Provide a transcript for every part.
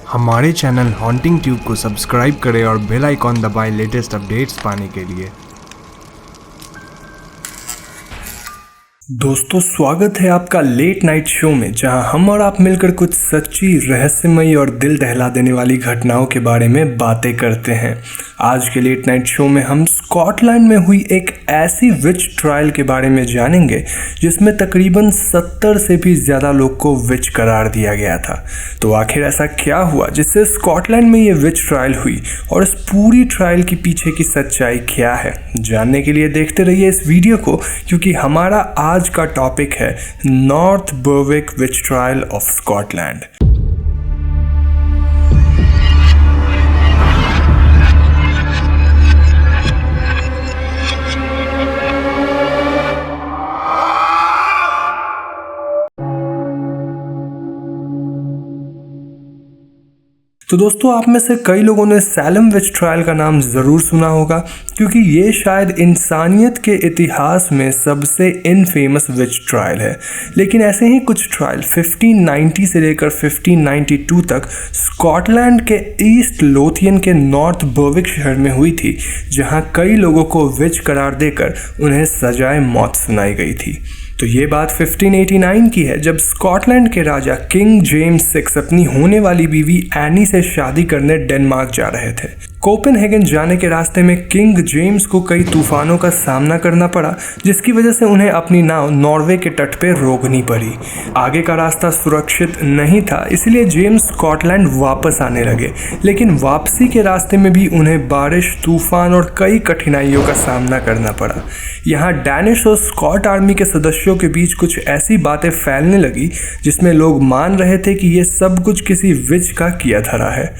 हमारे channel haunting tube को subscribe करें और बेल आइकॉन दबाएं लेटेस्ट अपडेट्स पाने के लिए। दोस्तों, स्वागत है आपका लेट नाइट शो में, जहां हम और आप मिलकर कुछ सच्ची, रहस्यमयी और दिल दहला देने वाली घटनाओं के बारे में बातें करते हैं। आज के लेट नाइट शो में हम स्कॉटलैंड में हुई एक ऐसी विच ट्रायल के बारे में जानेंगे जिसमें तकरीबन 70 से भी ज़्यादा लोग को विच करार दिया गया था। तो आखिर ऐसा क्या हुआ जिससे स्कॉटलैंड में ये विच ट्रायल हुई और इस पूरी ट्रायल के पीछे की सच्चाई क्या है, जानने के लिए देखते रहिए इस वीडियो को, क्योंकि हमारा आज का टॉपिक है North Berwick witch trial of Scotland. तो दोस्तों, आप में से कई लोगों ने सैलम विच ट्रायल का नाम ज़रूर सुना होगा, क्योंकि ये शायद इंसानियत के इतिहास में सबसे इनफेमस विच ट्रायल है। लेकिन ऐसे ही कुछ ट्रायल 1590 से लेकर 1592 तक स्कॉटलैंड के ईस्ट लोथियन के नॉर्थ बर्विक शहर में हुई थी, जहां कई लोगों को विच करार देकर उन्हें सजाए मौत सुनाई गई थी। तो ये बात 1589 की है, जब स्कॉटलैंड के राजा किंग जेम्स 6 अपनी होने वाली बीवी एनी से शादी करने डेनमार्क जा रहे थे। कोपेनहेगन जाने के रास्ते में किंग जेम्स को कई तूफानों का सामना करना पड़ा, जिसकी वजह से उन्हें अपनी नाव नॉर्वे के तट पे रोकनी पड़ी। आगे का रास्ता सुरक्षित नहीं था, इसलिए जेम्स स्कॉटलैंड वापस आने लगे। लेकिन वापसी के रास्ते में भी उन्हें बारिश, तूफान और कई कठिनाइयों का सामना करना पड़ा। यहाँ डैनिश और स्कॉट आर्मी के सदस्यों के बीच कुछ ऐसी बातें फैलने लगी जिसमें लोग मान रहे थे कि ये सब कुछ किसी विच का किया धरा है।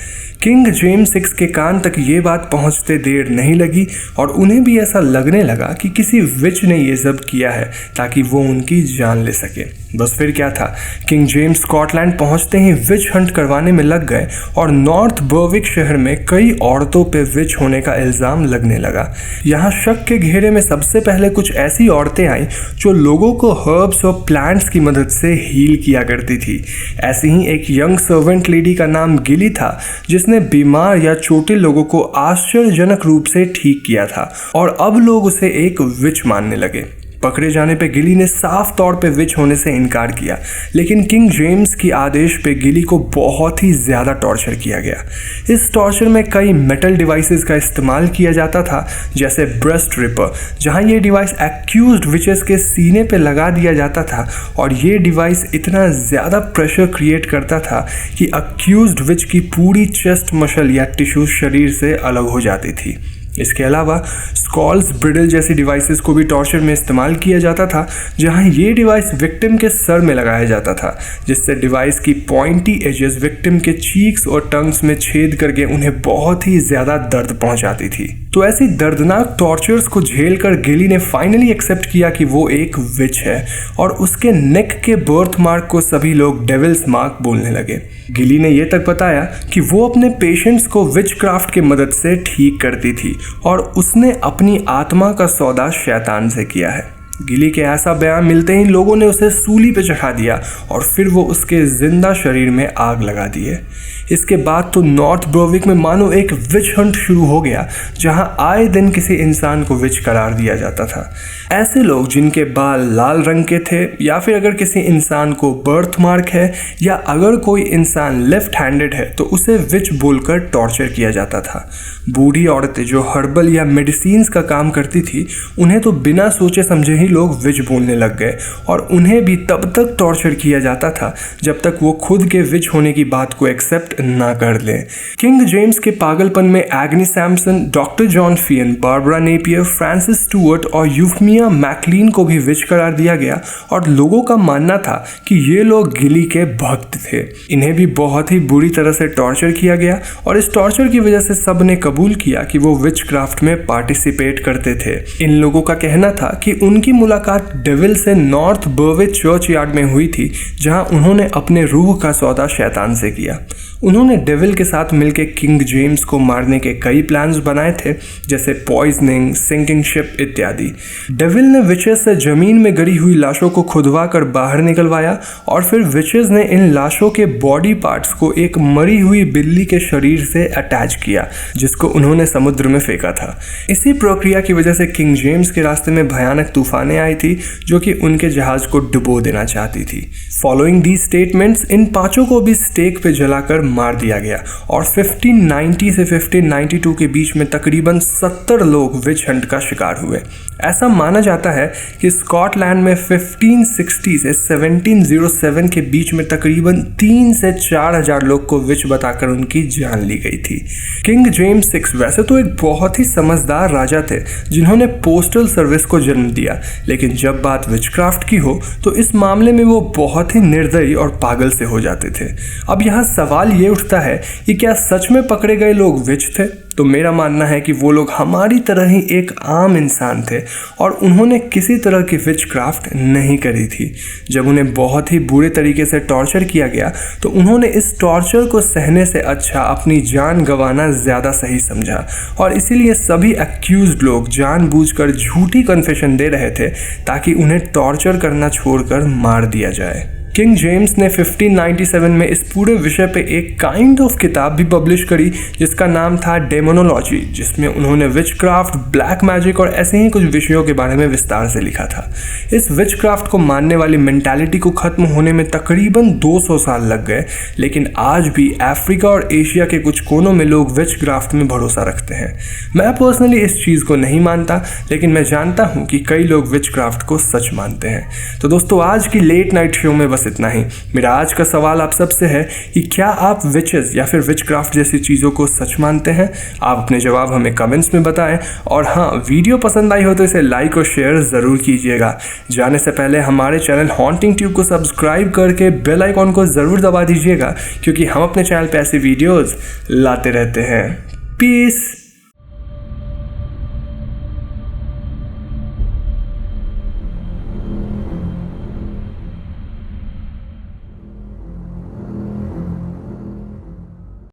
किंग जेम्स 6 के कान तक ये बात पहुंचते देर नहीं लगी और उन्हें भी ऐसा लगने लगा कि किसी विच ने ये सब किया है ताकि वो उनकी जान ले सके। बस फिर क्या था, किंग जेम्स स्कॉटलैंड पहुंचते ही विच हंट करवाने में लग गए और नॉर्थ बर्विक शहर में कई औरतों पे विच होने का इल्ज़ाम लगने लगा। यहाँ शक के घेरे में सबसे पहले कुछ ऐसी औरतें आईं जो लोगों को हर्ब्स और प्लांट्स की मदद से हील किया करती थी। ऐसी ही एक यंग सर्वेंट लेडी का नाम गिली था, जिसने बीमार या चोटिल लोगों को आश्चर्यजनक रूप से ठीक किया था और अब लोग उसे एक विच मानने लगे। पकड़े जाने पे गिली ने साफ तौर पे विच होने से इनकार किया, लेकिन किंग जेम्स की आदेश पे गिली को बहुत ही ज़्यादा टॉर्चर किया गया। इस टॉर्चर में कई मेटल डिवाइसेस का इस्तेमाल किया जाता था, जैसे ब्रेस्ट रिपर, जहां ये डिवाइस एक्यूज्ड विचेस के सीने पे लगा दिया जाता था और ये डिवाइस इतना ज़्यादा प्रेशर क्रिएट करता था कि एक्यूज्ड विच की पूरी चेस्ट मसल या टिश्यू शरीर से अलग हो जाती थी। इसके अलावा स्कॉल्स ब्रिडल जैसी डिवाइसेस को भी टॉर्चर में इस्तेमाल किया जाता था, जहां ये डिवाइस विक्टिम के सर में लगाया जाता था, जिससे डिवाइस की पॉइंटी एजेस विक्टिम के चीक्स और टंग्स में छेद करके उन्हें बहुत ही ज़्यादा दर्द पहुंचाती थी। तो ऐसी दर्दनाक टॉर्चर्स को झेलकर गिली ने फाइनली एक्सेप्ट किया कि वो एक विच है और उसके नेक के बर्थ मार्क को सभी लोग डेविल्स मार्क बोलने लगे। गिली ने यह तक बताया कि वो अपने पेशेंट्स को विच क्राफ्ट की मदद से ठीक करती थी और उसने अपनी आत्मा का सौदा शैतान से किया है। गिली के ऐसा बयान मिलते ही लोगों ने उसे सूली पे चढ़ा दिया और फिर वो उसके जिंदा शरीर में आग लगा दी है। इसके बाद तो नॉर्थ बर्विक में मानो एक विच हंट शुरू हो गया, जहां आए दिन किसी इंसान को विच करार दिया जाता था। ऐसे लोग जिनके बाल लाल रंग के थे, या फिर अगर किसी इंसान को बर्थ मार्क है, या अगर कोई इंसान लेफ्ट हैंडेड है तो उसे विच बोलकर टॉर्चर किया जाता था। बूढ़ी औरतें जो हर्बल या मेडिसिन्स का काम करती थी, उन्हें तो बिना सोचे समझे ही लोग विच बोलने लग गए और उन्हें भी तब तक टॉर्चर किया जाता था जब तक वो खुद के विच होने की बात को एक्सेप्ट ना कर ले। किंग जेम्स के पागलपन में Agnes Sampson, doctor John Fian, Barbara Napier, Francis Stewart और यूफमिया मैकलीन को भी विच करार दिया गया और लोगों का मानना था कि ये लोग गिली के भक्त थे। इन्हें भी बहुत ही बुरी तरह से टॉर्चर किया गया और इस टॉर्चर की वजह से सब ने कबूल किया कि वो विच क्राफ्ट में पार्टिसिपेट करते थे। इन लोगों का कहना था कि उनकी मुलाकात डेविल से नॉर्थ बर्विच चर्च यार्ड में हुई थी, जहां उन्होंने अपने रूह का सौदा शैतान से किया। उन्होंने डेविल के साथ मिलकर किंग जेम्स को मारने के कई प्लान्स बनाए थे, जैसे पॉइजनिंग, सिंकिंग शिप इत्यादि। डेविल ने विचेस से जमीन में गड़ी हुई लाशों को खुदवा कर बाहर निकलवाया और फिर विचेस ने इन लाशों के बॉडी पार्ट्स को एक मरी हुई बिल्ली के शरीर से अटैच किया, जिसको उन्होंने समुद्र में फेंका था। इसी प्रक्रिया की वजह से किंग जेम्स के रास्ते में भयानक तूफानें आई थी, जो कि उनके जहाज को डुबो देना चाहती थी। फॉलोइंग दी स्टेटमेंट्स, इन पांचों को भी स्टेक पे जलाकर मार दिया गया और 1590 से 1592 के बीच में तकरीबन 70 लोग विच हंट का शिकार हुए। ऐसा माना जाता है कि स्कॉटलैंड में 1560 से 1707 के बीच में तकरीबन 3 से 4,000 लोग को विच बताकर उनकी जान ली गई थी। किंग जेम्स 6 वैसे तो एक बहुत ही समझदार राजा थे, जिन्होंने पोस्टल सर्विस को जन्म दिया, लेकिन जब बात विचक्राफ्ट की हो तो इस मामले में वो बहुत ही निर्दयी और पागल से हो जाते थे। अब यहाँ सवाल ये उठता है कि क्या सच में पकड़े गए लोग विच थे? तो मेरा मानना है कि वो लोग हमारी तरह ही एक आम इंसान थे और उन्होंने किसी तरह की विचक्राफ्ट नहीं करी थी। जब उन्हें बहुत ही बुरे तरीके से टॉर्चर किया गया तो उन्होंने इस टॉर्चर को सहने से अच्छा अपनी जान गंवाना ज़्यादा सही समझा और इसीलिए सभी एक्यूज्ड लोग जानबूझकर झूठी कन्फेशन दे रहे थे ताकि उन्हें टॉर्चर करना छोड़कर मार दिया जाए। किंग जेम्स ने 1597 में इस पूरे विषय पे एक काइंड ऑफ किताब भी पब्लिश करी, जिसका नाम था डेमोनोलॉजी, जिसमें उन्होंने विचक्राफ्ट, ब्लैक मैजिक और ऐसे ही कुछ विषयों के बारे में विस्तार से लिखा था। इस विचक्राफ्ट को मानने वाली मेंटालिटी को खत्म होने में तकरीबन 200 साल लग गए, लेकिन आज भी अफ्रीका और एशिया के कुछ कोनों में लोग विचक्राफ्ट में भरोसा रखते हैं। मैं पर्सनली इस चीज़ को नहीं मानता, लेकिन मैं जानता हूँ कि कई लोग विचक्राफ्ट को सच मानते हैं। तो दोस्तों, आज की लेट नाइट शो में बस इतना ही। मेरा आज का सवाल आप सबसे है कि क्या आप विचेस या फिर विचक्राफ्ट जैसी चीज़ों को सच मानते हैं? आप अपने जवाब हमें कमेंट्स में बताएं और हाँ, वीडियो पसंद आई हो तो इसे लाइक और शेयर ज़रूर कीजिएगा। जाने से पहले हमारे चैनल हॉन्टिंग ट्यूब को सब्सक्राइब करके बेल आइकॉन को ज़रूर दबा दीजिएगा, क्योंकि हम अपने चैनल पर ऐसी वीडियोज़ लाते रहते हैं। पीस।